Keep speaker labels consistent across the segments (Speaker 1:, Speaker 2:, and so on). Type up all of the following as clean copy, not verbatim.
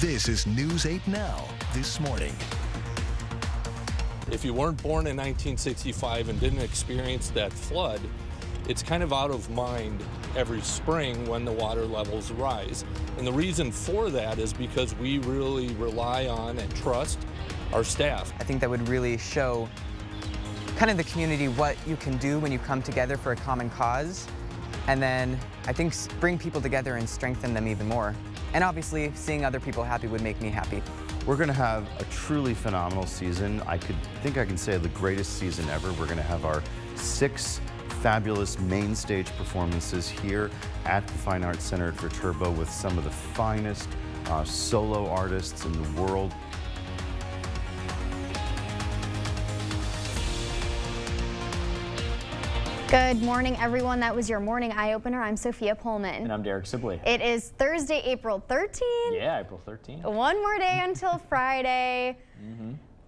Speaker 1: This is News 8 Now this morning.
Speaker 2: If you weren't born in 1965 and didn't experience that flood, it's kind of out of mind every spring when the water levels rise. And the reason for that is because we really rely on and trust our staff.
Speaker 3: I think that would really show kind of the community what you can do when you come together for a common cause. And then I think bring people together and strengthen them even more. And obviously, seeing other people happy would make me happy.
Speaker 4: We're going to have a truly phenomenal season. I think I can say the greatest season ever. We're going to have our 6 fabulous main stage performances here at the Fine Arts Center at Viterbo with some of the finest solo artists in the world.
Speaker 5: Good morning, everyone. That was your morning eye-opener. I'm Sophia Pullman.
Speaker 6: And I'm Derek Sibley.
Speaker 5: It is Thursday, April 13th.
Speaker 6: Yeah, April 13th.
Speaker 5: One more day until Friday.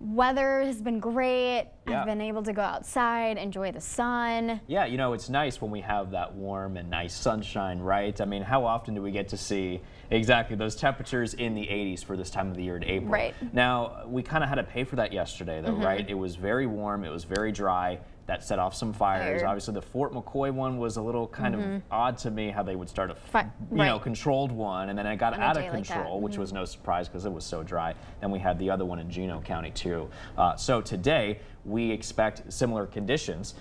Speaker 5: Weather has been great.
Speaker 6: Yeah.
Speaker 5: I've been able to go outside, enjoy the sun.
Speaker 6: Yeah, you know, it's nice when we have that warm and nice sunshine, right? I mean, how often do we get to see exactly those temperatures in the 80s for this time of the year in April?
Speaker 5: Right.
Speaker 6: Now, we kind of had to pay for that yesterday, though, right? It was very warm. It was very dry. That set off some fires. Obviously, the Fort McCoy one was a little kind of odd to me how they would start a controlled one, and then it got out of control, which was no surprise because it was so dry. Then we had the other one in Juneau County too. So today we expect similar conditions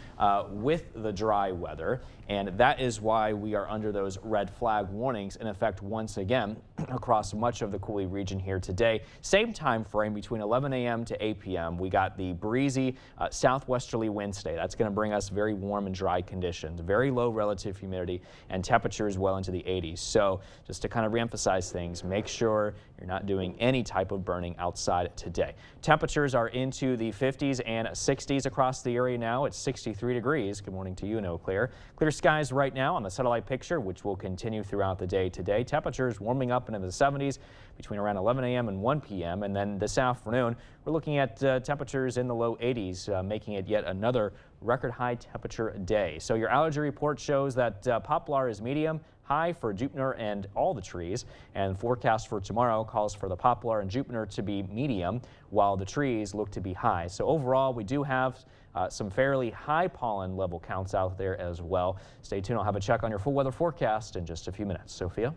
Speaker 6: with the dry weather, and that is why we are under those red flag warnings in effect once again across much of the Coulee region here today. Same time frame between 11 a.m. to 8 p.m. We got the breezy southwesterly wind stay. That's going to bring us very warm and dry conditions, very low relative humidity, and temperatures well into the 80s. So just to kind of reemphasize things, make sure you're not doing any type of burning outside today. Temperatures are into the 50s and 60s across the area now. It's 63 degrees. Good morning to you in Eau Claire. Clear skies right now on the satellite picture, which will continue throughout the day today. Temperatures warming up into the 70s between around 11 a.m. and 1 p.m. And then this afternoon, we're looking at temperatures in the low 80s, making it yet another record high temperature day. So your allergy report shows that poplar is medium, high for juniper and all the trees, and forecast for tomorrow calls for the poplar and juniper to be medium while the trees look to be high. So overall, we do have some fairly high pollen level counts out there as well. Stay tuned. I'll have a check on your full weather forecast in just a few minutes. Sophia?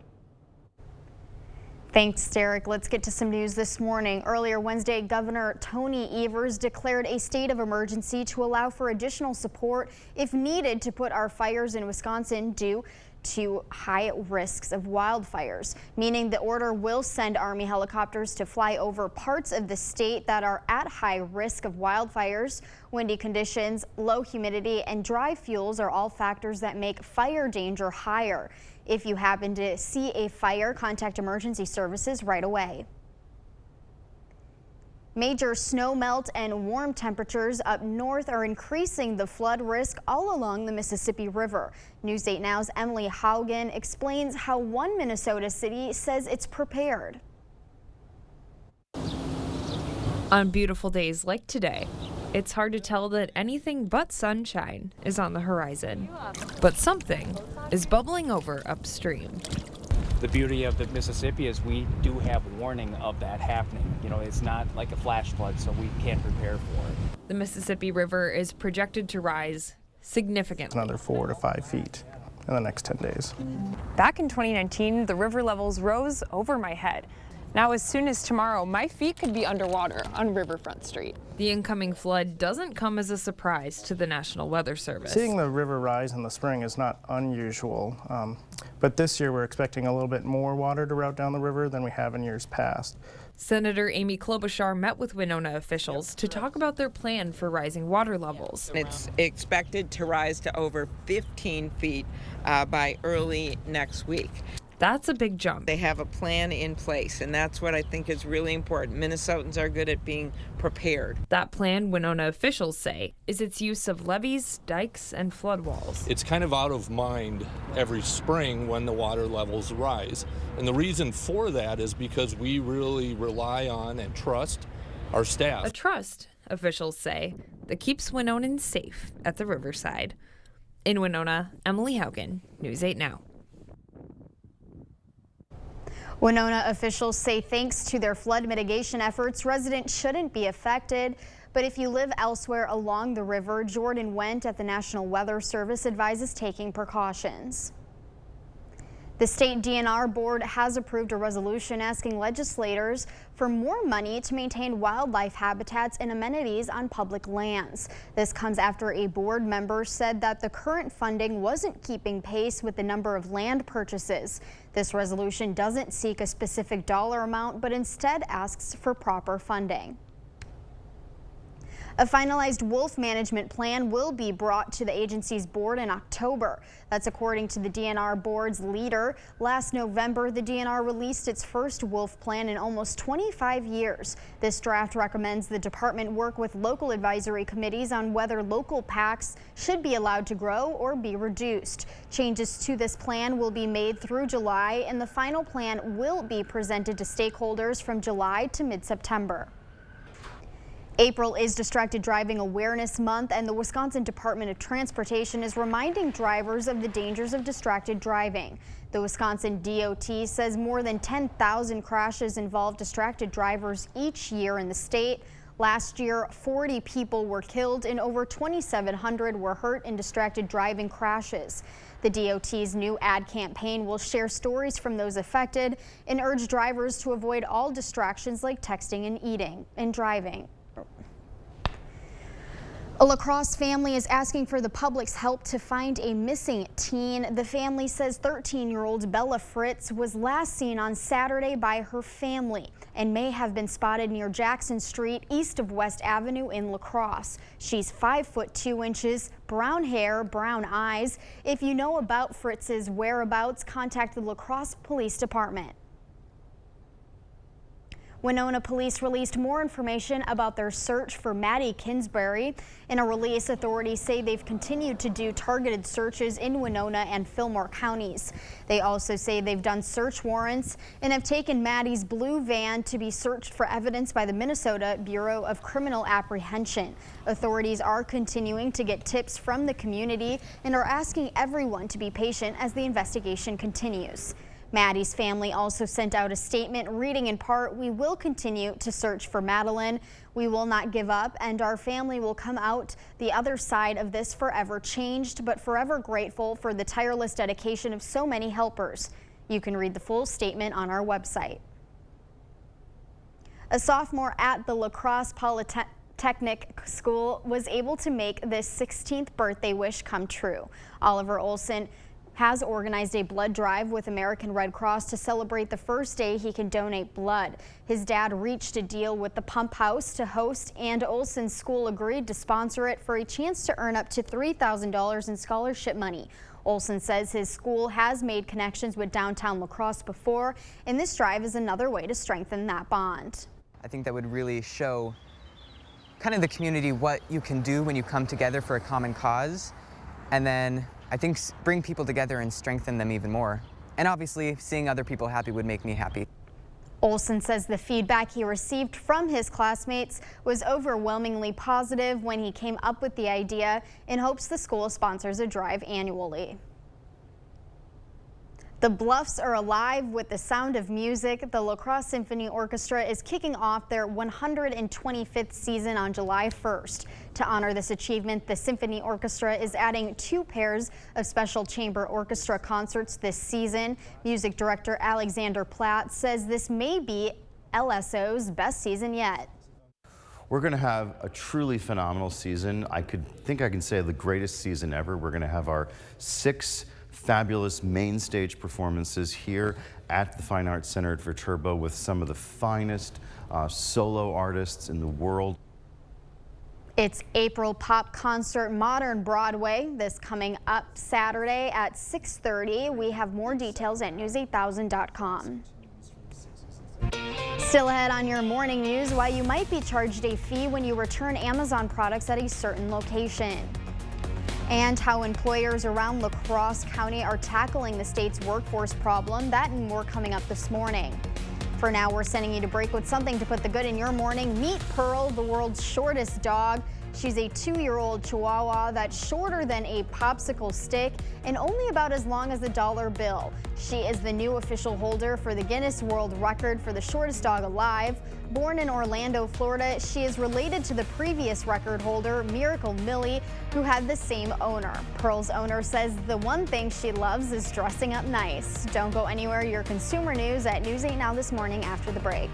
Speaker 5: Thanks, Derek. Let's get to some news this morning. Earlier Wednesday, Governor Tony Evers declared a state of emergency to allow for additional support if needed to put our fires in Wisconsin due to high risks of wildfires, meaning the order will send Army helicopters to fly over parts of the state that are at high risk of wildfires. Windy conditions, low humidity, and dry fuels are all factors that make fire danger higher. If you happen to see a fire, contact emergency services right away. Major snow melt and warm temperatures up north are increasing the flood risk all along the Mississippi River. News 8 Now's Emily Haugen explains how one Minnesota city says it's prepared.
Speaker 7: On beautiful days like today, it's hard to tell that anything but sunshine is on the horizon. But something is bubbling over upstream.
Speaker 8: The beauty of the Mississippi is we do have warning of that happening. You know, it's not like a flash flood, so we can't prepare for it.
Speaker 7: The Mississippi River is projected to rise significantly.
Speaker 9: Another 4 to 5 feet in the next 10 days.
Speaker 10: Back in 2019, the river levels rose over my head. Now, as soon as tomorrow, my feet could be underwater on Riverfront Street.
Speaker 7: The incoming flood doesn't come as a surprise to the National Weather Service.
Speaker 9: Seeing the river rise in the spring is not unusual, but this year we're expecting a little bit more water to route down the river than we have in years past.
Speaker 7: Senator Amy Klobuchar met with Winona officials to talk about their plan for rising water levels.
Speaker 11: It's expected to rise to over 15 feet by early next week.
Speaker 7: That's a big jump.
Speaker 11: They have a plan in place, and that's what I think is really important. Minnesotans are good at being prepared.
Speaker 7: That plan, Winona officials say, is its use of levees, dikes, and flood walls.
Speaker 2: It's kind of out of mind every spring when the water levels rise. And the reason for that is because we really rely on and trust our staff.
Speaker 7: A trust, officials say, that keeps Winonans safe at the riverside. In Winona, Emily Haugen, News 8 Now.
Speaker 5: Winona officials say thanks to their flood mitigation efforts, residents shouldn't be affected. But if you live elsewhere along the river, Jordan Wendt at the National Weather Service advises taking precautions. The state DNR board has approved a resolution asking legislators for more money to maintain wildlife habitats and amenities on public lands. This comes after a board member said that the current funding wasn't keeping pace with the number of land purchases. This resolution doesn't seek a specific dollar amount, but instead asks for proper funding. A finalized wolf management plan will be brought to the agency's board in October. That's according to the DNR board's leader. Last November, the DNR released its first wolf plan in almost 25 years. This draft recommends the department work with local advisory committees on whether local packs should be allowed to grow or be reduced. Changes to this plan will be made through July, and the final plan will be presented to stakeholders from July to mid-September. April is Distracted Driving Awareness Month, and the Wisconsin Department of Transportation is reminding drivers of the dangers of distracted driving. The Wisconsin DOT says more than 10,000 crashes involve distracted drivers each year in the state. Last year, 40 people were killed and over 2,700 were hurt in distracted driving crashes. The DOT's new ad campaign will share stories from those affected and urge drivers to avoid all distractions like texting and eating and driving. A La Crosse family is asking for the public's help to find a missing teen. The family says 13-year-old Bella Fritz was last seen on Saturday by her family and may have been spotted near Jackson Street east of West Avenue in La Crosse. She's 5 foot 2 inches, brown hair, brown eyes. If you know about Fritz's whereabouts, contact the La Crosse Police Department. Winona police released more information about their search for Maddie Kinsbury. In a release, authorities say they've continued to do targeted searches in Winona and Fillmore counties. They also say they've done search warrants and have taken Maddie's blue van to be searched for evidence by the Minnesota Bureau of Criminal Apprehension. Authorities are continuing to get tips from the community and are asking everyone to be patient as the investigation continues. Maddie's family also sent out a statement reading in part, "We will continue to search for Madeline. We will not give up, and our family will come out the other side of this forever changed, but forever grateful for the tireless dedication of so many helpers." You can read the full statement on our website. A sophomore at the La Crosse Polytechnic School was able to make this 16th birthday wish come true. Oliver Olson has organized a blood drive with American Red Cross to celebrate the first day he can donate blood. His dad reached a deal with the Pump House to host, and Olson's school agreed to sponsor it for a chance to earn up to $3,000 in scholarship money. Olson says his school has made connections with downtown La Crosse before, and this drive is another way to strengthen that bond.
Speaker 3: I think that would really show kind of the community what you can do when you come together for a common cause, and then I think bring people together and strengthen them even more. And obviously, seeing other people happy would make me happy.
Speaker 5: Olson says the feedback he received from his classmates was overwhelmingly positive when he came up with the idea in hopes the school sponsors a drive annually. The Bluffs are alive with the sound of music. The La Crosse Symphony Orchestra is kicking off their 125th season on July 1st. To honor this achievement, the Symphony Orchestra is adding 2 pairs of special chamber orchestra concerts this season. Music director Alexander Platt says this may be LSO's best season yet.
Speaker 4: We're going to have a truly phenomenal season. I think I can say the greatest season ever. We're going to have our 6 fabulous main stage performances here at the Fine Arts Center at Viterbo with some of the finest solo artists in the world.
Speaker 5: It's April Pop Concert Modern Broadway, this coming up Saturday at 6:30. We have more details at news8000.com. Still ahead on your morning news, why you might be charged a fee when you return Amazon products at a certain location. And how employers around La Crosse County are tackling the state's workforce problem. That and more coming up this morning. For now, we're sending you to break with something to put the good in your morning. Meet Pearl, the world's shortest dog. She's a 2-year-old Chihuahua that's shorter than a popsicle stick and only about as long as a dollar bill. She is the new official holder for the Guinness World Record for the shortest dog alive. Born in Orlando, Florida, she is related to the previous record holder, Miracle Millie, who had the same owner. Pearl's owner says the one thing she loves is dressing up nice. Don't go anywhere. Your consumer news at News 8 Now this morning after the break.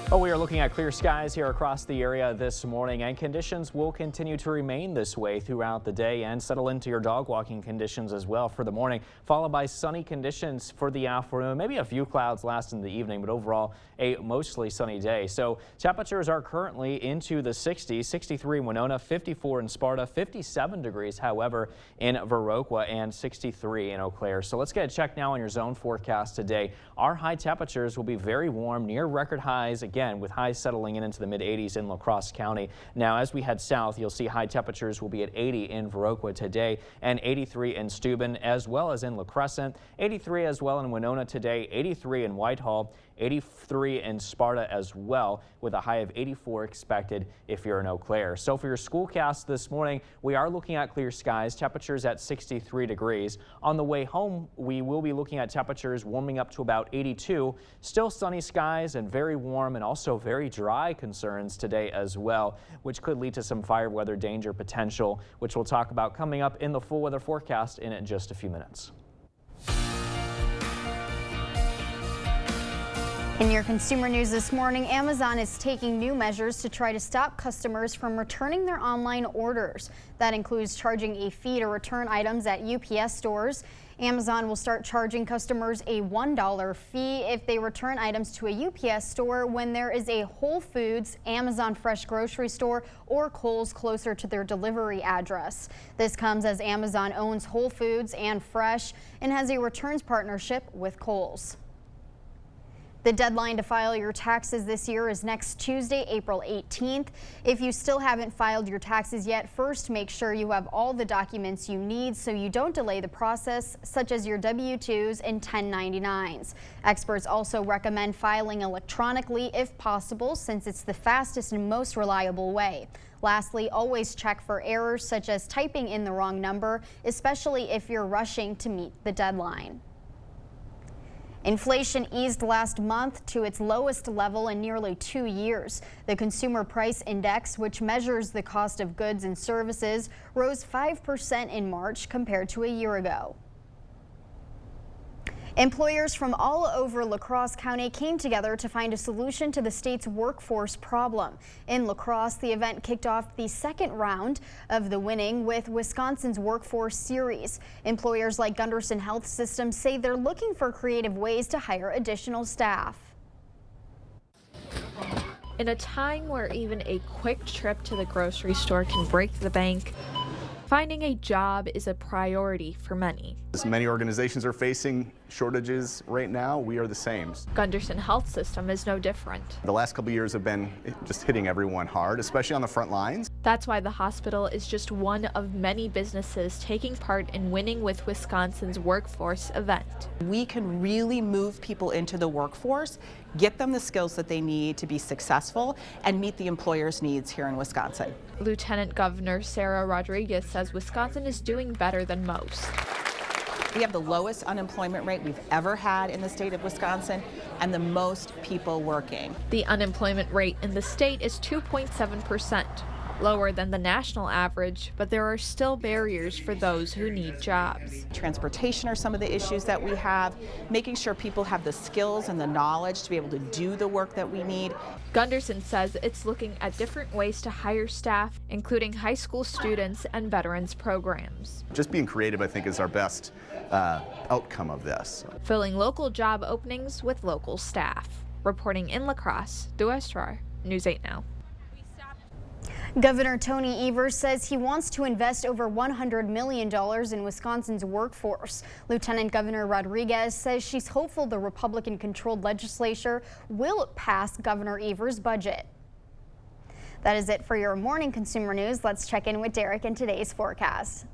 Speaker 6: Well, we are looking at clear skies here across the area this morning, and conditions will continue to remain this way throughout the day and settle into your dog walking conditions as well for the morning, followed by sunny conditions for the afternoon. Maybe a few clouds last in the evening, but overall a mostly sunny day. So temperatures are currently into the 60s, 63 in Winona, 54 in Sparta, 57 degrees, however, in Viroqua, and 63 in Eau Claire. So let's get a check now on your zone forecast today. Our high temperatures will be very warm, near record highs again, with highs settling into the mid-80s in La Crosse County. Now, as we head south, you'll see high temperatures will be at 80 in Viroqua today and 83 in Steuben, as well as in La Crescent, 83 as well in Winona today, 83 in Whitehall, 83 in Sparta as well, with a high of 84 expected if you're in Eau Claire. So for your schoolcast this morning, we are looking at clear skies, temperatures at 63 degrees. On the way home, we will be looking at temperatures warming up to about 82. Still sunny skies and very warm and also very dry concerns today as well, which could lead to some fire weather danger potential, which we'll talk about coming up in the full weather forecast in just a few minutes.
Speaker 5: In your consumer news this morning, Amazon is taking new measures to try to stop customers from returning their online orders. That includes charging a fee to return items at UPS stores. Amazon will start charging customers a $1 fee if they return items to a UPS store when there is a Whole Foods, Amazon Fresh grocery store, or Kohl's closer to their delivery address. This comes as Amazon owns Whole Foods and Fresh and has a returns partnership with Kohl's. The deadline to file your taxes this year is next Tuesday, April 18th. If you still haven't filed your taxes yet, first make sure you have all the documents you need so you don't delay the process, such as your W-2s and 1099s. Experts also recommend filing electronically if possible, since it's the fastest and most reliable way. Lastly, always check for errors such as typing in the wrong number, especially if you're rushing to meet the deadline. Inflation eased last month to its lowest level in nearly 2 years. The Consumer Price Index, which measures the cost of goods and services, rose 5% in March compared to a year ago. Employers from all over La Crosse County came together to find a solution to the state's workforce problem. In La Crosse, the event kicked off the second round of the Winning with Wisconsin's Workforce Series. Employers like Gunderson Health System say they're looking for creative ways to hire additional staff.
Speaker 7: In a time where even a quick trip to the grocery store can break the bank, finding a job is a priority for many.
Speaker 12: As many organizations are facing shortages right now, we are the same.
Speaker 7: Gunderson Health System is no different.
Speaker 12: The last couple of years have been just hitting everyone hard, especially on the front lines.
Speaker 7: That's why the hospital is just one of many businesses taking part in Winning with Wisconsin's Workforce event.
Speaker 13: We can really move people into the workforce, get them the skills that they need to be successful, and meet the employer's needs here in Wisconsin.
Speaker 7: Lieutenant Governor Sarah Rodriguez says Wisconsin is doing better than most.
Speaker 13: We have the lowest unemployment rate we've ever had in the state of Wisconsin and the most people working.
Speaker 7: The unemployment rate in the state is 2.7%, lower than the national average, but there are still barriers for those who need jobs.
Speaker 13: Transportation are some of the issues that we have, making sure people have the skills and the knowledge to be able to do the work that we need.
Speaker 7: Gunderson says it's looking at different ways to hire staff, including high school students and veterans programs.
Speaker 12: Just being creative, I think, is our best outcome of this.
Speaker 7: Filling local job openings with local staff. Reporting in La Crosse, Duestrar, News 8 Now.
Speaker 5: Governor Tony Evers says he wants to invest over $100 million in Wisconsin's workforce. Lieutenant Governor Rodriguez says she's hopeful the Republican-controlled legislature will pass Governor Evers' budget. That is it for your morning consumer news. Let's check in with Derek in today's forecast.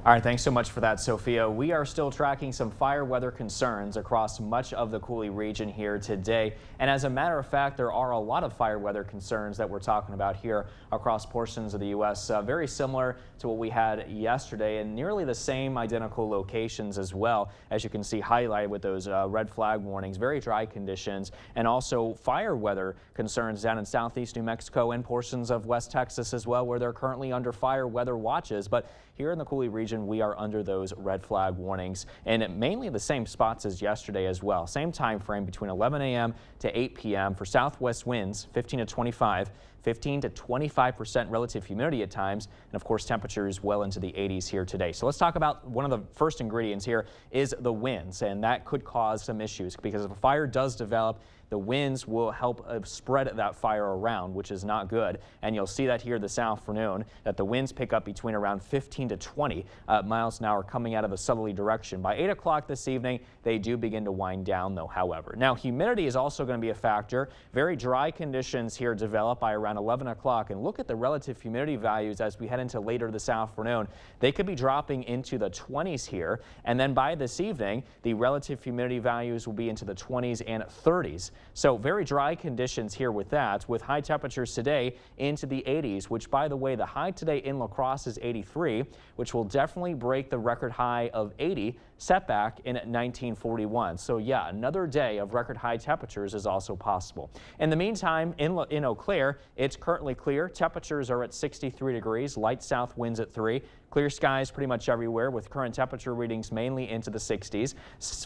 Speaker 6: All right, thanks so much for that, Sophia. We are still tracking some fire weather concerns across much of the Coulee region here today. And as a matter of fact, there are a lot of fire weather concerns that we're talking about here across portions of the U.S. Very similar to what we had yesterday, and nearly the same identical locations as well, as you can see highlighted with those red flag warnings. Very dry conditions, and also fire weather concerns down in southeast New Mexico and portions of West Texas as well, where they're currently under fire weather watches. But here in the Coulee region, we are under those red flag warnings, and mainly the same spots as yesterday as well. Same time frame between 11 a.m. to 8 p.m. for southwest winds, 15 to 25, 15 to 25% relative humidity at times, and of course temperatures well into the 80s here today. So let's talk about one of the first ingredients here is the winds, and that could cause some issues because if a fire does develop, the winds will help spread that fire around, which is not good. And you'll see that here this afternoon, that the winds pick up between around 15 to 20 miles an hour coming out of a southerly direction. By 8 o'clock this evening, they do begin to wind down though, however. Now, humidity is also going to be a factor. Very dry conditions here develop by around 11 o'clock. And look at the relative humidity values as we head into later this afternoon. They could be dropping into the 20s here. And then by this evening, the relative humidity values will be into the 20s and 30s. So very dry conditions here with that, with high temperatures today into the 80s, which by the way, the high today in La Crosse is 83, which will definitely break the record high of 80 set back in 1941. So yeah, another day of record high temperatures is also possible. In the meantime, in Eau Claire, it's currently clear. Temperatures are at 63 degrees, light south winds at 3. Clear skies pretty much everywhere with current temperature readings mainly into the 60s.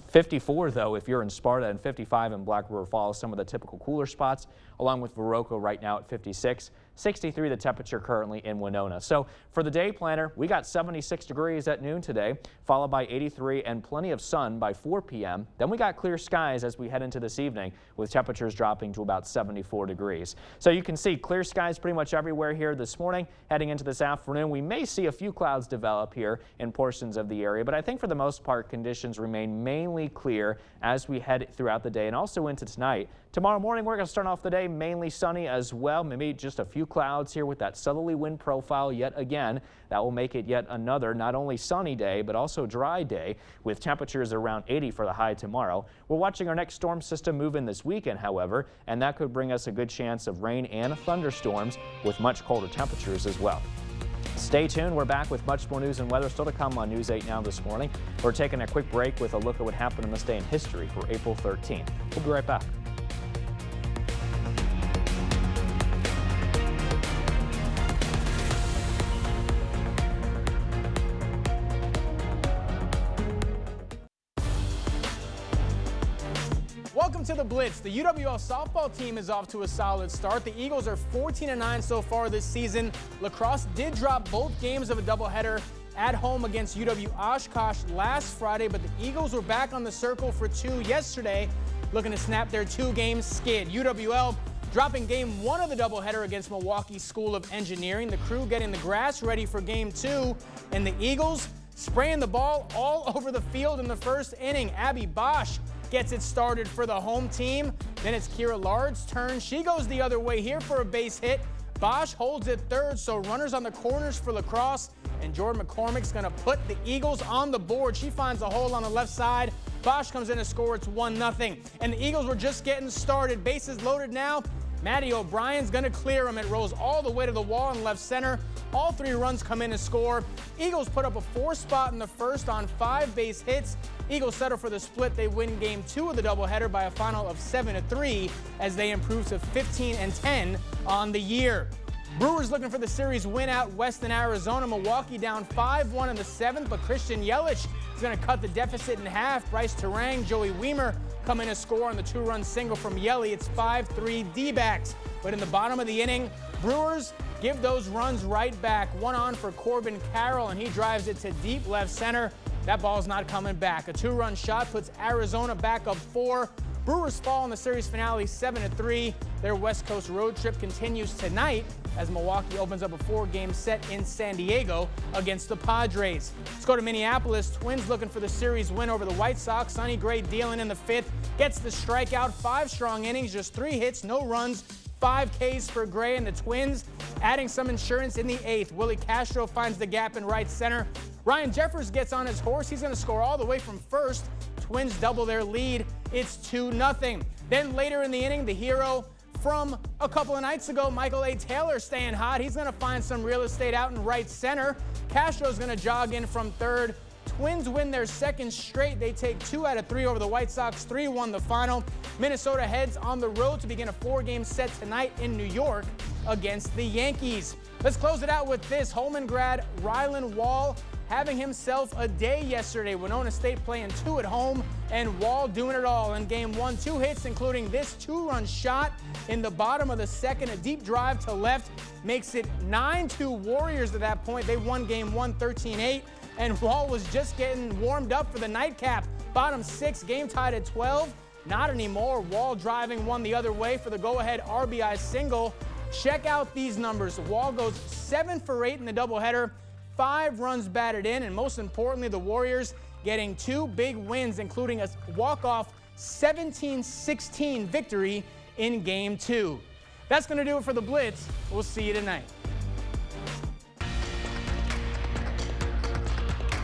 Speaker 6: 54 though if you're in Sparta, and 55 in Black River Falls, some of the typical cooler spots, along with Viroqua right now at 56. 63 the temperature currently in Winona. So for the day planner, we got 76 degrees at noon today, followed by 83 and plenty of sun by 4 p.m. Then we got clear skies as we head into this evening, with temperatures dropping to about 74 degrees. So you can see clear skies pretty much everywhere here this morning. Heading into this afternoon, we may see a few clouds develop here in portions of the area, but I think for the most part conditions remain mainly clear as we head throughout the day and also into tonight. Tomorrow morning, we're going to start off the day mainly sunny as well, maybe just a few clouds here with that southerly wind profile yet again. That will make it yet another not only sunny day, but also dry day with temperatures around 80 for the high tomorrow. We're watching our next storm system move in this weekend, however, and that could bring us a good chance of rain and thunderstorms with much colder temperatures as well. Stay tuned. We're back with much more news and weather still to come on News 8 Now this morning. We're taking a quick break with a look at what happened on this day in history for April 13th. We'll be right back.
Speaker 14: Welcome to the Blitz. The UWL softball team is off to a solid start. The Eagles are 14-9 so far this season. La Crosse did drop both games of a doubleheader at home against UW Oshkosh last Friday, but the Eagles were back on the circle for 2 yesterday, looking to snap their 2-game skid. UWL dropping game 1 of the doubleheader against Milwaukee School of Engineering. The Crew getting the grass ready for game 2, and the Eagles spraying the ball all over the field in the first inning. Abby Bosch gets it started for the home team. Then it's Kira Lard's turn. She goes the other way here for a base hit. Bosch holds it third, so runners on the corners for La Crosse, and Jordan McCormick's going to put the Eagles on the board. She finds a hole on the left side. Bosch comes in to score. It's 1-0. And the Eagles were just getting started. Bases loaded now. Maddie O'Brien's going to clear him. It rolls all the way to the wall in left center. All 3 runs come in to score. Eagles put up a 4 spot in the first on 5 base hits. Eagles settle for the split. They win game 2 of the doubleheader by a final of 7-3 as they improve to 15-10 on the year. Brewers looking for the series win out west in Arizona. Milwaukee down 5-1 in the 7th, but Christian Yelich is going to cut the deficit in half. Bryce Terang, Joey Weimer come in to score on the 2-run single from Yelly. It's 5-3 D-backs. But in the bottom of the inning, Brewers give those runs right back. One on for Corbin Carroll, and he drives it to deep left center. That ball's not coming back. A 2-run shot puts Arizona back up 4. Brewers fall in the series finale 7-3. Their West Coast road trip continues tonight as Milwaukee opens up a 4-game set in San Diego against the Padres. Let's go to Minneapolis. Twins looking for the series win over the White Sox. Sonny Gray dealing in the 5th. Gets the strikeout. 5 strong innings, just 3 hits, no runs. 5 Ks for Gray and the Twins, adding some insurance in the 8th. Willie Castro finds the gap in right center. Ryan Jeffers gets on his horse. He's going to score all the way from first. Twins double their lead. It's 2-0. Then later in the inning, the hero from a couple of nights ago, Michael A. Taylor, staying hot. He's going to find some real estate out in right center. Castro's going to jog in from third. Twins win their second straight. They take 2 out of 3 over the White Sox, 3-1 the final. Minnesota heads on the road to begin a 4-game set tonight in New York against the Yankees. Let's close it out with this. Holman grad Rylan Wall having himself a day yesterday. Winona State playing 2 at home, and Wall doing it all in game 1. 2 hits, including this 2-run shot in the bottom of the second. A deep drive to left makes it 9-2 Warriors at that point. They won game 1 13-8. And Wall was just getting warmed up for the nightcap. Bottom 6, game tied at 12. Not anymore. Wall driving one the other way for the go-ahead RBI single. Check out these numbers. Wall goes 7 for 8 in the doubleheader, 5 runs batted in, and most importantly, the Warriors getting 2 big wins, including a walk-off 17-16 victory in game 2. That's going to do it for the Blitz. We'll see you tonight.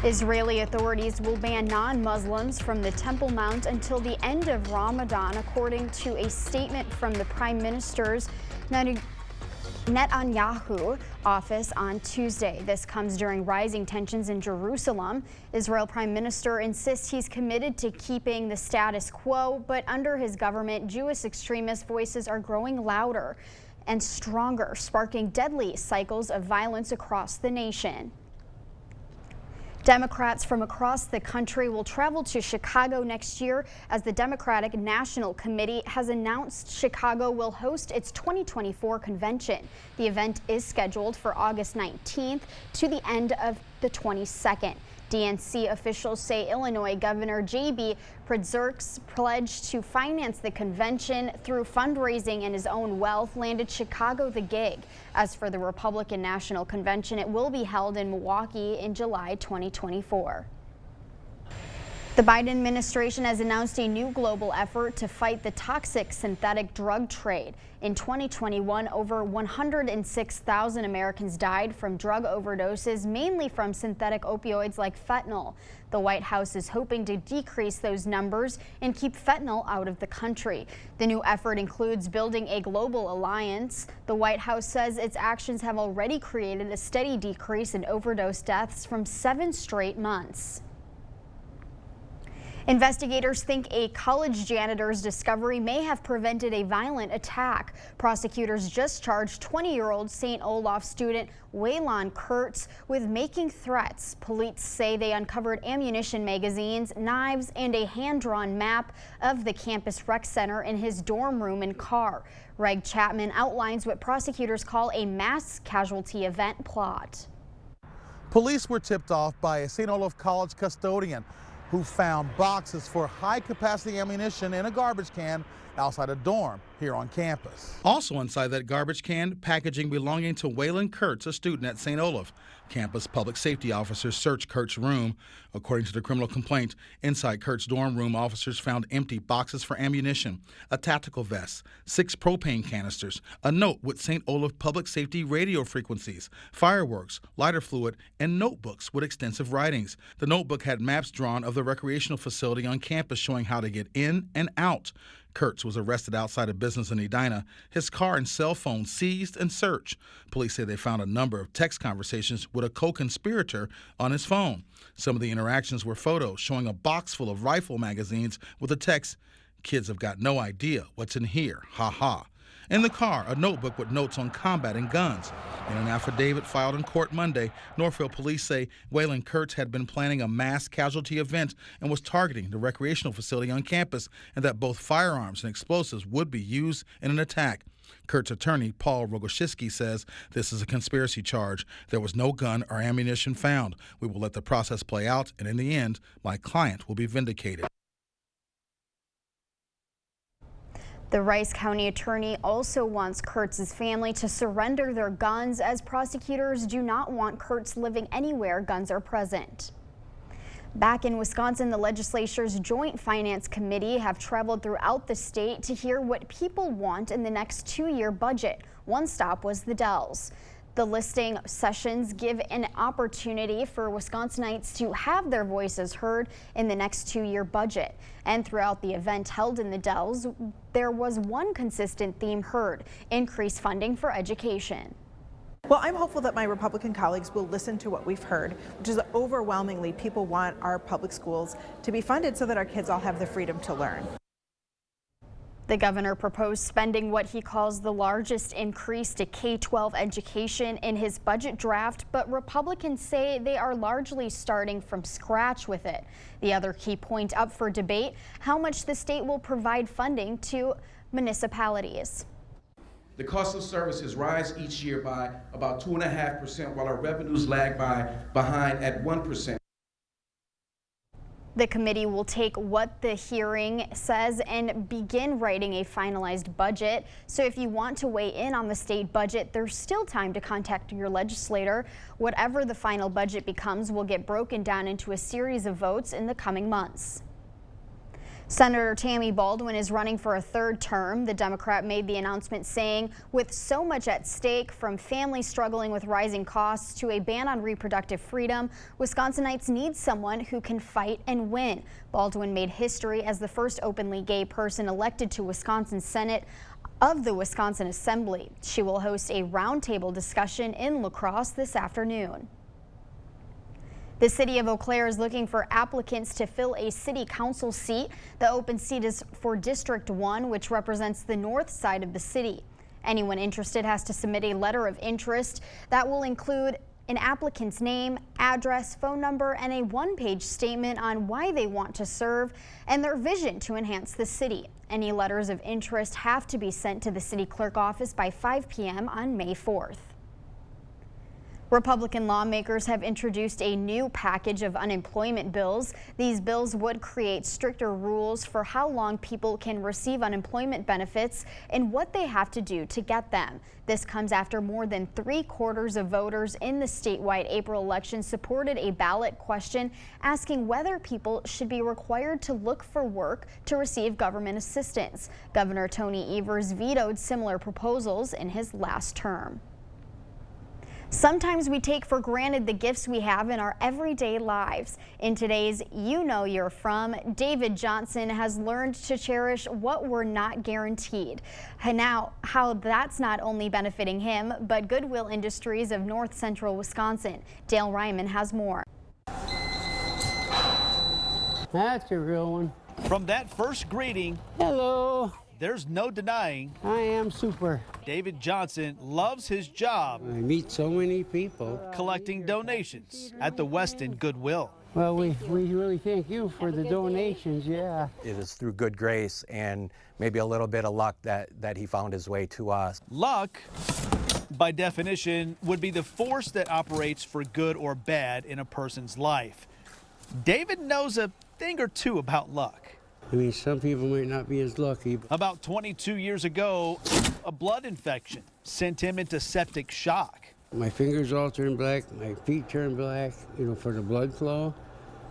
Speaker 5: Israeli authorities will ban non-Muslims from the Temple Mount until the end of Ramadan, according to a statement from the Prime Minister's Netanyahu office on Tuesday. This comes during rising tensions in Jerusalem. Israel Prime Minister insists he's committed to keeping the status quo, but under his government, Jewish extremist voices are growing louder and stronger, sparking deadly cycles of violence across the nation. Democrats from across the country will travel to Chicago next year as the Democratic National Committee has announced Chicago will host its 2024 convention. The event is scheduled for August 19th to the end of the 22nd. DNC officials say Illinois Governor J.B. Pritzker's pledge to finance the convention through fundraising and his own wealth landed Chicago the gig. As for the Republican National Convention, it will be held in Milwaukee in July 2024. The Biden administration has announced a new global effort to fight the toxic synthetic drug trade. In 2021, over 106,000 Americans died from drug overdoses, mainly from synthetic opioids like fentanyl. The White House is hoping to decrease those numbers and keep fentanyl out of the country. The new effort includes building a global alliance. The White House says its actions have already created a steady decrease in overdose deaths from 7 straight months. Investigators think a college janitor's discovery may have prevented a violent attack. Prosecutors just charged 20-year-old St. Olaf student Waylon Kurtz with making threats. Police say they uncovered ammunition magazines, knives, and a hand-drawn map of the campus rec center in his dorm room and car. Reg Chapman outlines what prosecutors call a mass casualty event plot.
Speaker 15: Police were tipped off by a St. Olaf College custodian who found boxes for high-capacity ammunition in a garbage can outside a dorm here on campus.
Speaker 16: Also inside that garbage can, packaging belonging to Waylon Kurtz, a student at St. Olaf. Campus public safety officers searched Kurtz's room. According to the criminal complaint, inside Kurtz's dorm room, officers found empty boxes for ammunition, a tactical vest, 6 propane canisters, a note with St. Olaf public safety radio frequencies, fireworks, lighter fluid, and notebooks with extensive writings. The notebook had maps drawn of the recreational facility on campus showing how to get in and out. Kurtz was arrested outside a business in Edina, his car and cell phone seized and searched. Police say they found a number of text conversations with a co-conspirator on his phone. Some of the interactions were photos showing a box full of rifle magazines with the text, "Kids have got no idea what's in here, ha ha." In the car, a notebook with notes on combat and guns. In an affidavit filed in court Monday, Northfield police say Waylon Kurtz had been planning a mass casualty event and was targeting the recreational facility on campus, and that both firearms and explosives would be used in an attack. Kurtz's attorney, Paul Rogoshitsky, says this is a conspiracy charge. There was no gun or ammunition found. We will let the process play out, and in the end, my client will be vindicated.
Speaker 5: The Rice County attorney also wants Kurtz's family to surrender their guns, as prosecutors do not want Kurtz living anywhere guns are present. Back in Wisconsin, the legislature's Joint Finance Committee have traveled throughout the state to hear what people want in the next 2-year budget. One stop was the Dells. The listing sessions give an opportunity for Wisconsinites to have their voices heard in the next 2-year budget. And throughout the event held in the Dells, there was one consistent theme heard: increased funding for education.
Speaker 17: Well, I'm hopeful that my Republican colleagues will listen to what we've heard, which is overwhelmingly people want our public schools to be funded so that our kids all have the freedom to learn.
Speaker 5: The governor proposed spending what he calls the largest increase to K-12 education in his budget draft, but Republicans say they are largely starting from scratch with it. The other key point up for debate: how much the state will provide funding to municipalities.
Speaker 18: The cost of services rise each year by about 2.5%, while our revenues lag behind at 1%.
Speaker 5: The committee will take what the hearing says and begin writing a finalized budget. So if you want to weigh in on the state budget, there's still time to contact your legislator. Whatever the final budget becomes will get broken down into a series of votes in the coming months. Senator Tammy Baldwin is running for a 3rd term. The Democrat made the announcement saying, with so much at stake, from families struggling with rising costs to a ban on reproductive freedom, Wisconsinites need someone who can fight and win. Baldwin made history as the first openly gay person elected to Wisconsin Senate of the Wisconsin Assembly. She will host a roundtable discussion in La Crosse this afternoon. The city of Eau Claire is looking for applicants to fill a city council seat. The open seat is for District 1, which represents the north side of the city. Anyone interested has to submit a letter of interest that will include an applicant's name, address, phone number, and a one-page statement on why they want to serve and their vision to enhance the city. Any letters of interest have to be sent to the city clerk office by 5 p.m. on May 4th. Republican lawmakers have introduced a new package of unemployment bills. These bills would create stricter rules for how long people can receive unemployment benefits and what they have to do to get them. This comes after more than 3/4 of voters in the statewide April election supported a ballot question asking whether people should be required to look for work to receive government assistance. Governor Tony Evers vetoed similar proposals in his last term. Sometimes we take for granted the gifts we have in our everyday lives. In today's You Know You're From, David Johnson has learned to cherish what we're not guaranteed. And now, how that's not only benefiting him, but Goodwill Industries of North Central Wisconsin. Dale Ryman has more.
Speaker 19: That's a real one.
Speaker 20: From that first greeting,
Speaker 19: hello,
Speaker 20: there's no denying
Speaker 19: I am super.
Speaker 20: David Johnson loves his job.
Speaker 19: I meet so many people.
Speaker 20: Collecting donations at the Weston Goodwill.
Speaker 19: Well, we really thank you for the donations, yeah.
Speaker 21: It is through good grace and maybe a little bit of luck that he found his way to us.
Speaker 20: Luck, by definition, would be the force that operates for good or bad in a person's life. David knows a thing or two about luck.
Speaker 19: I mean, some people might not be as lucky.
Speaker 20: About 22 years ago, a blood infection sent him into septic shock.
Speaker 19: My fingers all turned black, my feet turned black, for the blood flow.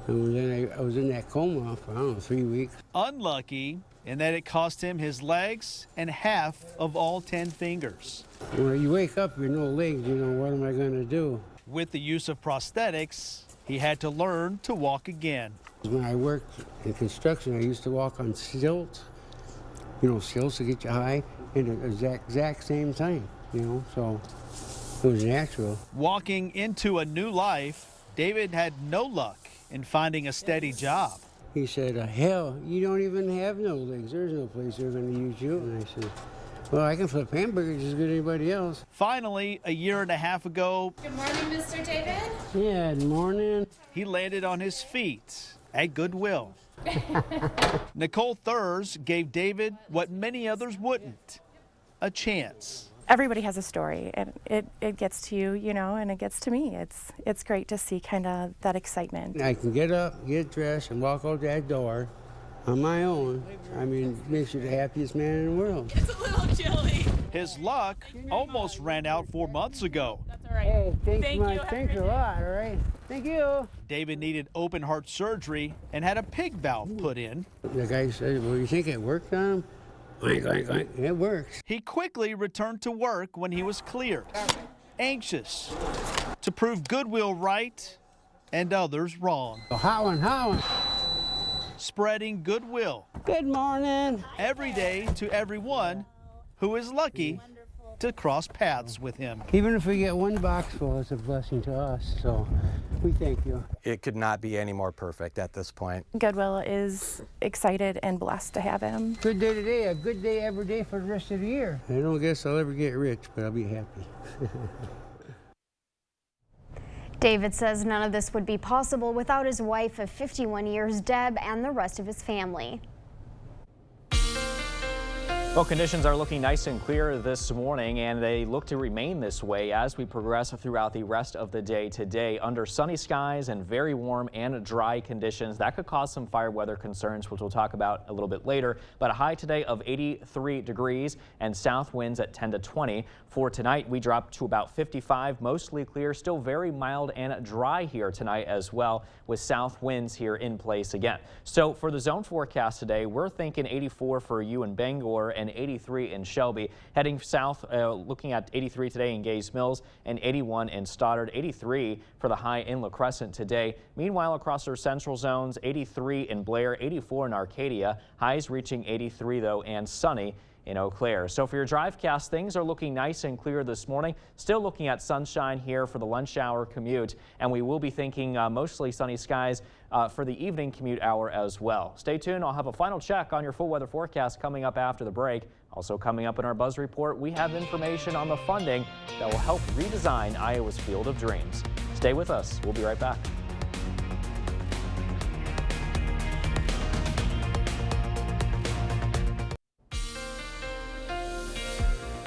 Speaker 19: And then I was in that coma for, 3 weeks.
Speaker 20: Unlucky in that it cost him his legs and half of all 10 fingers.
Speaker 19: When you wake up with no legs, what am I going to do?
Speaker 20: With the use of prosthetics, he had to learn to walk again.
Speaker 19: When I worked in construction, I used to walk on stilts, stilts to get you high, and at the exact same time, so it was natural.
Speaker 20: Walking into a new life, David had no luck in finding a steady job.
Speaker 19: He said, hell, you don't even have no legs. There's no place they're going to use you. And I said, well, I can flip hamburgers as good as anybody else.
Speaker 20: Finally, a year and a half ago.
Speaker 22: Good morning, Mr. David.
Speaker 19: Yeah, good morning.
Speaker 20: He landed on his feet at Goodwill. Nicole Thurs gave David what many others wouldn't, a chance.
Speaker 23: Everybody has a story, and it gets to you, and it gets to me. It's great to see kind of that excitement.
Speaker 19: I can get up, get dressed, and walk out that door on my own. I mean, makes you the happiest man in the world.
Speaker 22: It's a little chilly.
Speaker 20: His luck almost ran out 4 months ago.
Speaker 23: That's all right.
Speaker 19: Hey, thanks a lot, all right? Thank you.
Speaker 20: David needed open heart surgery and had a pig valve put in.
Speaker 19: The guy said, well, you think it worked on him? It works.
Speaker 20: He quickly returned to work when he was cleared anxious to prove Goodwill right and others wrong.
Speaker 19: Howin'.
Speaker 20: Spreading goodwill.
Speaker 19: Good morning.
Speaker 20: Every day to everyone who is lucky to cross paths with him.
Speaker 19: Even if we get one box full, it's a blessing to us, so we thank you.
Speaker 21: It could not be any more perfect at this point.
Speaker 23: Goodwill is excited and blessed to have him.
Speaker 19: Good day today, a good day every day for the rest of the year. I don't guess I'll ever get rich, but I'll be happy.
Speaker 5: David says none of this would be possible without his wife of 51 years, Deb, and the rest of his family.
Speaker 6: Well, conditions are looking nice and clear this morning, and they look to remain this way as we progress throughout the rest of the day today. Under sunny skies and very warm and dry conditions, that could cause some fire weather concerns, which we'll talk about a little bit later. But a high today of 83 degrees and south winds at 10 to 20. For tonight, we drop to about 55, mostly clear, still very mild and dry here tonight as well, with south winds here in place again. So for the zone forecast today, we're thinking 84 for you in Bangor and 83 in Shelby. Heading south, looking at 83 today in Gays Mills and 81 in Stoddard, 83 for the high in La Crescent today. Meanwhile, across our central zones, 83 in Blair, 84 in Arcadia, highs reaching 83 though, and sunny in Eau Claire. So for your DriveCast, things are looking nice and clear this morning. Still looking at sunshine here for the lunch hour commute, and we will be thinking mostly sunny skies for the evening commute hour as well. Stay tuned. I'll have a final check on your full weather forecast coming up after the break. Also coming up in our Buzz Report, we have information on the funding that will help redesign Iowa's Field of Dreams. Stay with us. We'll be right back.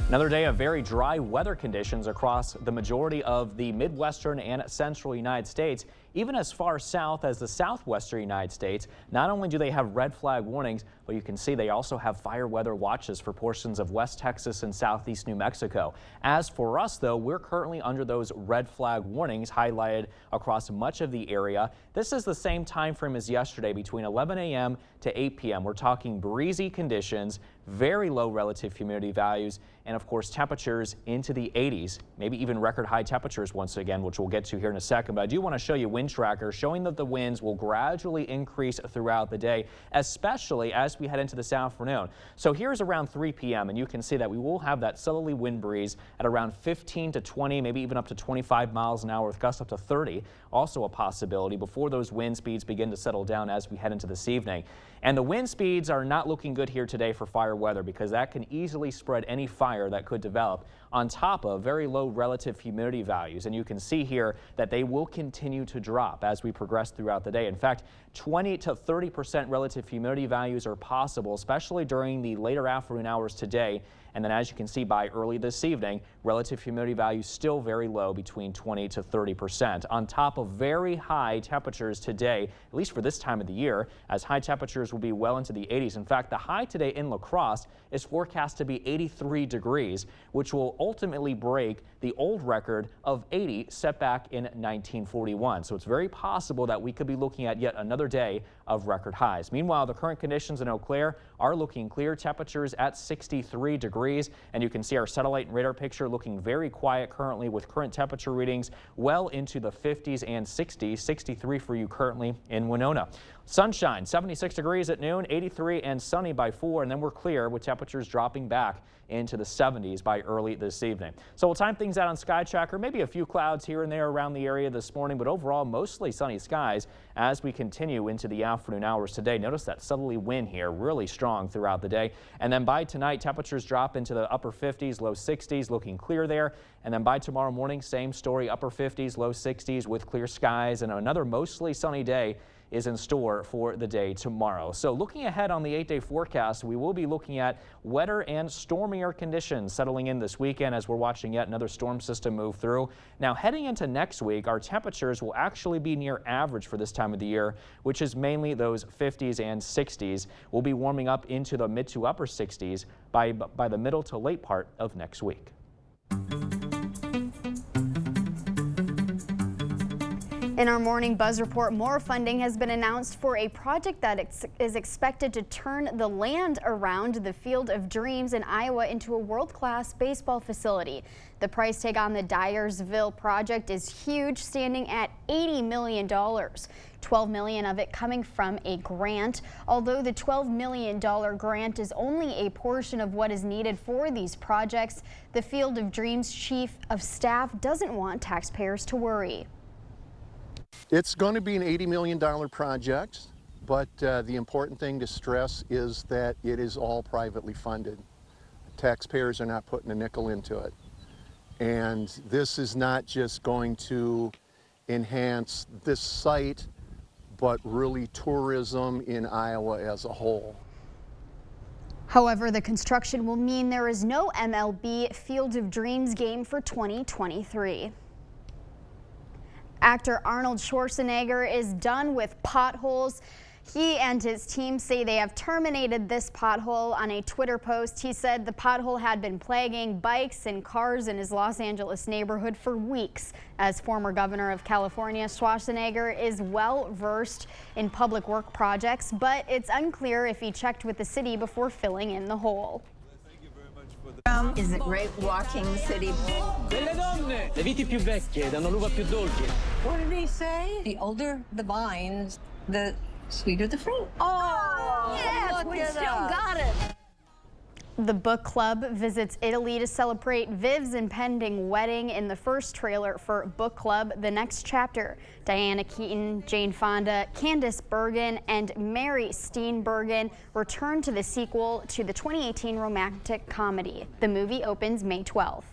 Speaker 6: Another day of very dry weather conditions across the majority of the Midwestern and central United States, even as far south as the southwestern United States. Not only do they have red flag warnings, but you can see they also have fire weather watches for portions of West Texas and southeast New Mexico. As for us, though, we're currently under those red flag warnings highlighted across much of the area. This is the same time frame as yesterday, between 11 a.m. to 8 p.m. We're talking breezy conditions, very low relative humidity values, and of course temperatures into the 80s, maybe even record high temperatures once again, which we'll get to here in a second. But I do want to show you wind tracker showing that the winds will gradually increase throughout the day, especially as we head into this afternoon. So here's around 3 p.m. and you can see that we will have that southerly wind breeze at around 15 to 20, maybe even up to 25 miles an hour with gusts up to 30. Also a possibility before those wind speeds begin to settle down as we head into this evening. And the wind speeds are not looking good here today for fire weather, because that can easily spread any fire that could develop, on top of very low relative humidity values. And you can see here that they will continue to drop as we progress throughout the day. In fact, 20 to 30% relative humidity values are possible, especially during the later afternoon hours today. And then as you can see by early this evening, relative humidity values still very low, between 20 to 30%. On top of very high temperatures today, at least for this time of the year, as high temperatures will be well into the 80s. In fact, the high today in La Crosse is forecast to be 83 degrees, which will ultimately break the old record of 80 set back in 1941. So it's very possible that we could be looking at yet another day of record highs. Meanwhile, the current conditions in Eau Claire are looking clear. Temperatures at 63 degrees, and you can see our satellite and radar picture looking very quiet currently, with current temperature readings well into the 50s and 60s. 63 for you currently in Winona. Sunshine, 76 degrees at noon, 83 and sunny by 4, and then we're clear with temperatures dropping back into the 70s by early this evening. So we'll time things out on Sky Tracker. Maybe a few clouds here and there around the area this morning, but overall mostly sunny skies as we continue into the afternoon hours today. Notice that southerly wind here really strong throughout the day. And then by tonight, temperatures drop into the upper 50s, low 60s, looking clear there. And then by tomorrow morning, same story, upper 50s, low 60s with clear skies, and another mostly sunny day is in store for the day tomorrow. So looking ahead on the 8-day forecast, we will be looking at wetter and stormier conditions settling in this weekend as we're watching yet another storm system move through. Now heading into next week, our temperatures will actually be near average for this time of the year, which is mainly those 50s and 60s. We'll be warming up into the mid to upper 60s by the middle to late part of next week.
Speaker 5: In our morning Buzz report, more funding has been announced for a project that is expected to turn the land around the Field of Dreams in Iowa into a world-class baseball facility. The price tag on the Dyersville project is huge, standing at $80 million. $12 million of it coming from a grant. Although the $12 million grant is only a portion of what is needed for these projects, the Field of Dreams Chief of Staff doesn't want taxpayers to worry.
Speaker 1: It's going to be an $80 million project, but the important thing to stress is that it is all privately funded. Taxpayers are not putting a nickel into it. And this is not just going to enhance this site, but really tourism in Iowa as a whole.
Speaker 5: However, the construction will mean there is no MLB Field of Dreams game for 2023. Actor Arnold Schwarzenegger is done with potholes. He and his team say they have terminated this pothole. On a Twitter post, he said the pothole had been plaguing bikes and cars in his Los Angeles neighborhood for weeks. As former governor of California, Schwarzenegger is well versed in public work projects, but it's unclear if he checked with the city before filling in the hole.
Speaker 8: Is a great walking city.
Speaker 10: Belle donne, le viti più vecchie danno l'uva più dolce.
Speaker 8: What did he say? The older the vines, the sweeter the fruit. Oh, yes, we still got it.
Speaker 5: The book club visits Italy to celebrate Viv's impending wedding. In the first trailer for Book Club, The Next Chapter, Diana Keaton, Jane Fonda, Candice Bergen, and Mary Steenburgen return to the sequel to the 2018 romantic comedy. The movie opens May 12th.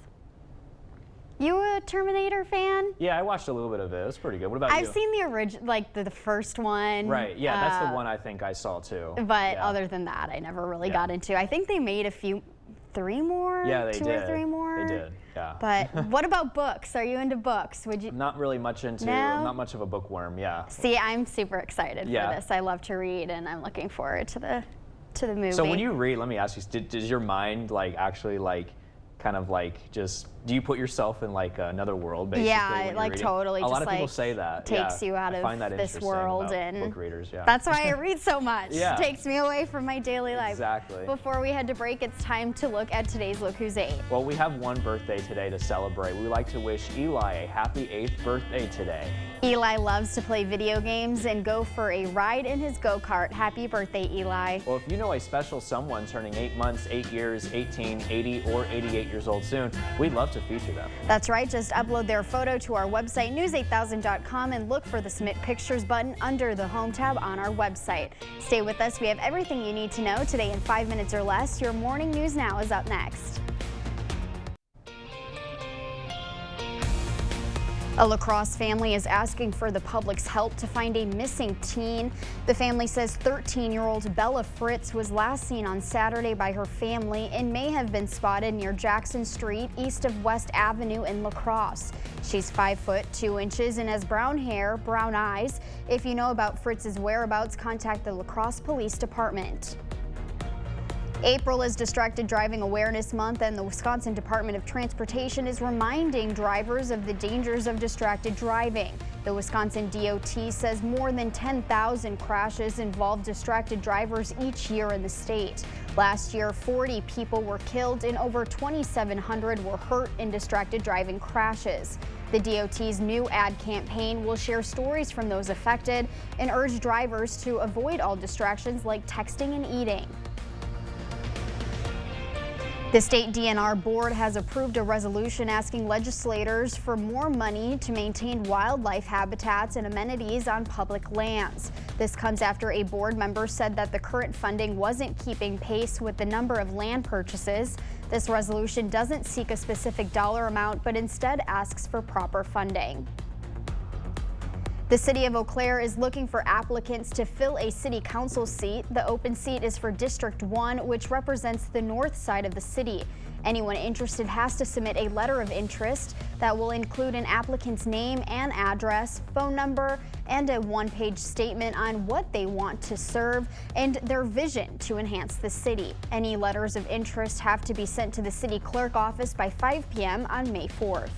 Speaker 5: You a Terminator fan?
Speaker 6: Yeah, I watched a little bit of it. It was pretty good. What about you?
Speaker 5: I've seen the original, like the first one.
Speaker 6: Right, yeah, that's the one I think I saw too.
Speaker 5: But other than that, I never really got into. I think they made three more?
Speaker 6: Yeah, they
Speaker 5: did.
Speaker 6: 2
Speaker 5: or 3 more?
Speaker 6: They did, yeah.
Speaker 5: But what about books? Are you into books? Would you?
Speaker 6: Not really much into,
Speaker 5: No?
Speaker 6: I'm not much of a bookworm, yeah.
Speaker 5: See, I'm super excited for this. I love to read, and I'm looking forward to the movie.
Speaker 6: So when you read, let me ask you, does your mind actually kind of just, do you put yourself in another world basically?
Speaker 5: Yeah, totally.
Speaker 6: A lot
Speaker 5: just
Speaker 6: of people say that.
Speaker 5: Takes you out of this world, and
Speaker 6: book readers, yeah.
Speaker 5: That's why I read so much.
Speaker 6: Yeah.
Speaker 5: Takes me away from my daily life.
Speaker 6: Exactly.
Speaker 5: Before we head to break, it's time to look at today's Look Who's 8.
Speaker 6: Well, we have one birthday today to celebrate. We like to wish Eli a happy 8th birthday today.
Speaker 5: Eli loves to play video games and go for a ride in his go-kart. Happy birthday, Eli.
Speaker 6: Well, if you know a special someone turning 8 months, 8 years, 18, 80, or 88 years old soon, we'd love to feature them.
Speaker 5: That's right. Just upload their photo to our website, news8000.com, and look for the Submit Pictures button under the Home tab on our website. Stay with us. We have everything you need to know today in 5 minutes or less. Your Morning News Now is up next. A La Crosse family is asking for the public's help to find a missing teen. The family says 13-year-old Bella Fritz was last seen on Saturday by her family and may have been spotted near Jackson Street, east of West Avenue in La Crosse. She's 5 foot 2 inches and has brown hair, brown eyes. If you know about Fritz's whereabouts, contact the La Crosse Police Department. April is Distracted Driving Awareness Month, and the Wisconsin Department of Transportation is reminding drivers of the dangers of distracted driving. The Wisconsin DOT says more than 10,000 crashes involve distracted drivers each year in the state. Last year, 40 people were killed and over 2,700 were hurt in distracted driving crashes. The DOT's new ad campaign will share stories from those affected and urge drivers to avoid all distractions like texting and eating. The state DNR board has approved a resolution asking legislators for more money to maintain wildlife habitats and amenities on public lands. This comes after a board member said that the current funding wasn't keeping pace with the number of land purchases. This resolution doesn't seek a specific dollar amount, but instead asks for proper funding. The city of Eau Claire is looking for applicants to fill a city council seat. The open seat is for District 1, which represents the north side of the city. Anyone interested has to submit a letter of interest that will include an applicant's name and address, phone number, and a one-page statement on what they want to serve and their vision to enhance the city. Any letters of interest have to be sent to the city clerk office by 5 p.m. on May 4th.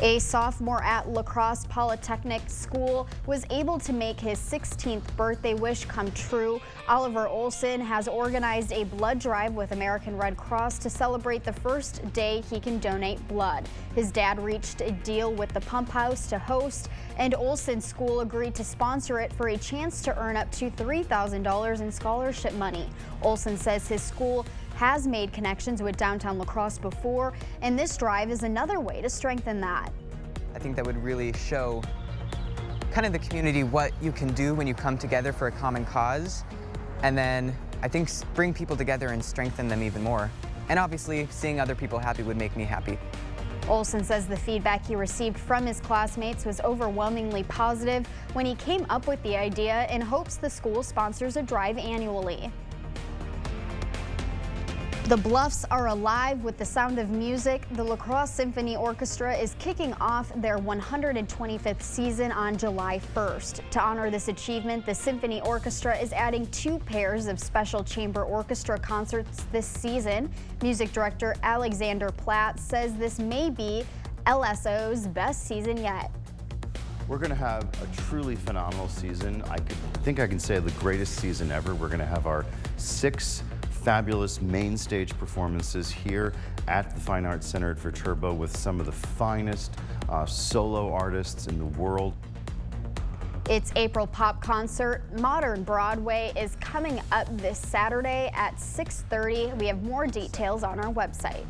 Speaker 5: A sophomore at La Crosse Polytechnic School was able to make his 16th birthday wish come true. Oliver Olson has organized a blood drive with American Red Cross to celebrate the first day he can donate blood. His dad reached a deal with the pump house to host, and Olson's school agreed to sponsor it for a chance to earn up to $3,000 in scholarship money. Olson says his school has made connections with downtown La Crosse before, and this drive is another way to strengthen that.
Speaker 3: I think that would really show kind of the community what you can do when you come together for a common cause, and then I think bring people together and strengthen them even more. And obviously, seeing other people happy would make me happy.
Speaker 5: Olson says the feedback he received from his classmates was overwhelmingly positive when he came up with the idea and hopes the school sponsors a drive annually. The Bluffs are alive with the sound of music. The La Crosse Symphony Orchestra is kicking off their 125th season on July 1st. To honor this achievement, the Symphony Orchestra is adding 2 pairs of special chamber orchestra concerts this season. Music director Alexander Platt says this may be LSO's best season yet.
Speaker 4: We're going to have a truly phenomenal season. I think I can say the greatest season ever. We're going to have our 6 fabulous main stage performances here at the Fine Arts Center at Viterbo with some of the finest solo artists in the world.
Speaker 5: Its April Pop concert, Modern Broadway, is coming up this Saturday at 6:30. We have more details on our website.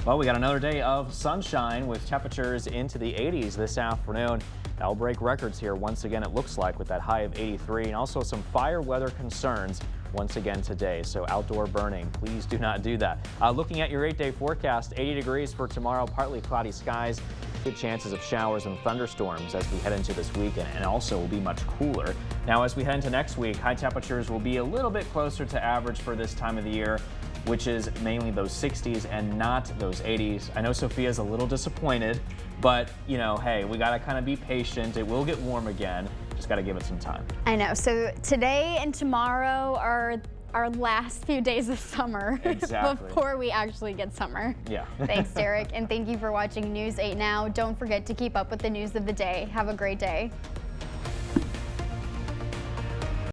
Speaker 6: Well, we got another day of sunshine with temperatures into the 80s this afternoon. That'll break records here once again, it looks like, with that high of 83, and also some fire weather concerns once again today. So outdoor burning, please do not do that. Looking at your 8-day forecast, 80 degrees for tomorrow, partly cloudy skies, good chances of showers and thunderstorms as we head into this weekend, and also will be much cooler. Now, as we head into next week, high temperatures will be a little bit closer to average for this time of the year, which is mainly those 60s and not those 80s. I know Sophia's a little disappointed, but you know, hey, we gotta kind of be patient. It will get warm again. Just gotta give it some time.
Speaker 5: I know. So today and tomorrow are our last few days of summer.
Speaker 6: Exactly.
Speaker 5: Before we actually get summer.
Speaker 6: Yeah.
Speaker 5: Thanks, Derek, and thank you for watching News 8 Now. Don't forget to keep up with the news of the day. Have a great day.